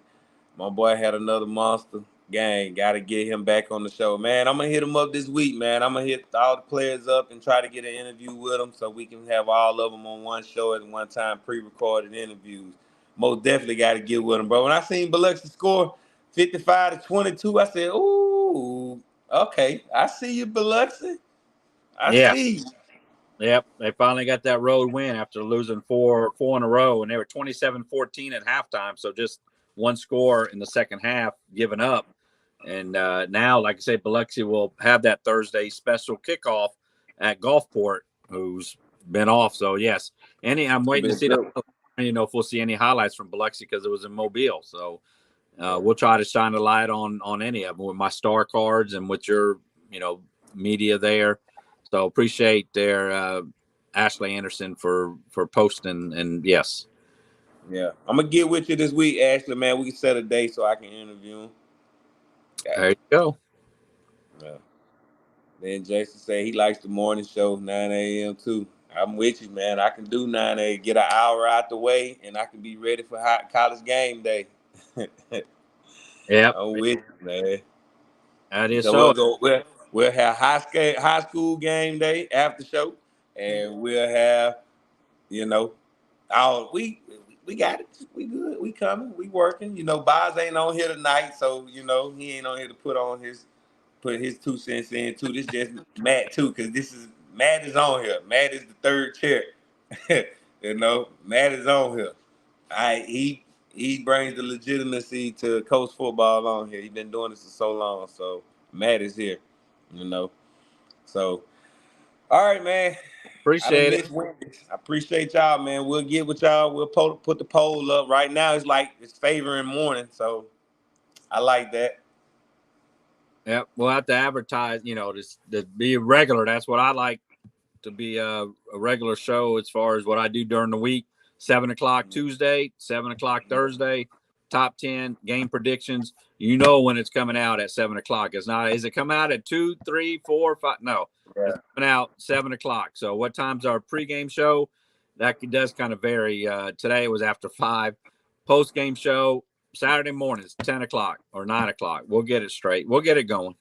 Speaker 1: My boy had another monster gang. Got to get him back on the show. Man, I'm going to hit him up this week, man. I'm going to hit all the players up and try to get an interview with them so we can have all of them on one show at one time, pre-recorded interviews. Most definitely got to get with them, bro. When I seen Biloxi score 55-22, I said, ooh, okay. I see you, Biloxi. I see you.
Speaker 2: Yep, they finally got that road win after losing four in a row, and they were 27-14 at halftime. So just one score in the second half given up. And now, like I say, Biloxi will have that Thursday special kickoff at Gulfport, who's been off. So yes, I'm waiting to see if we'll see any highlights from Biloxi because it was in Mobile. So we'll try to shine a light on any of them with my star cards and with your media there. So appreciate their Ashley Anderson for posting, and yes.
Speaker 1: Yeah. I'm going to get with you this week, Ashley, man. We can set a day so I can interview him.
Speaker 2: Okay. There you go.
Speaker 1: Yeah. Then Jason said he likes the morning show, 9 a.m. too. I'm with you, man. I can do 9 a.m., get an hour out the way, and I can be ready for college game day.
Speaker 2: Yep.
Speaker 1: I'm with you, man.
Speaker 2: That is
Speaker 1: so. We'll have high school game day after show, and we'll have, we got it. We good. We coming. We working. Boz ain't on here tonight, so he ain't on here to put his 2 cents in too. This just Matt too, because Matt is on here. Matt is the third chair. Matt is on here. He brings the legitimacy to coach football on here. He's been doing this for so long, so Matt is here. So all right, man.
Speaker 2: Appreciate it.
Speaker 1: I appreciate y'all, man. We'll get with y'all. We'll put the poll up. Right now, it's favoring morning, so I like that.
Speaker 2: Yep, we'll have to advertise. To be regular. That's what I like, to be a regular show as far as what I do during the week. 7:00 Tuesday, 7:00 Thursday. Top 10 game predictions. When it's coming out at 7:00. It's not. Is it coming out at 2, 3, 4, 5? No, It's coming out 7:00. So what time's our pregame show? That does kind of vary. Today it was after 5. Post-game show Saturday mornings, 10:00 or 9:00. We'll get it straight. We'll get it going.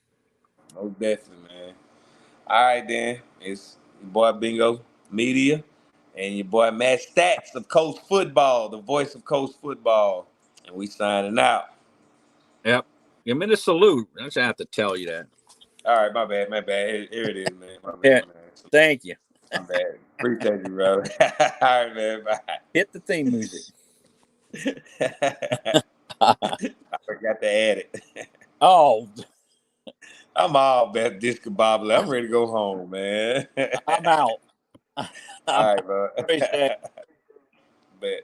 Speaker 1: Oh, definitely, man. All right, then. It's your boy Bingo Media. And your boy Matt Stats of Coast Football, the voice of Coast Football. And we signing out.
Speaker 2: Yep. Give me the salute. I just have to tell you that.
Speaker 1: All right, my bad. Here it is, man. My
Speaker 2: Yeah.
Speaker 1: bad, man.
Speaker 2: Thank you.
Speaker 1: My bad. Appreciate you, brother. All right, man. Bye.
Speaker 2: Hit the theme music.
Speaker 1: I forgot to add it.
Speaker 2: Oh,
Speaker 1: I'm all bad discombobulated. I'm ready to go home, man.
Speaker 2: I'm out.
Speaker 1: All right, bro.
Speaker 2: Appreciate it.
Speaker 1: Bet.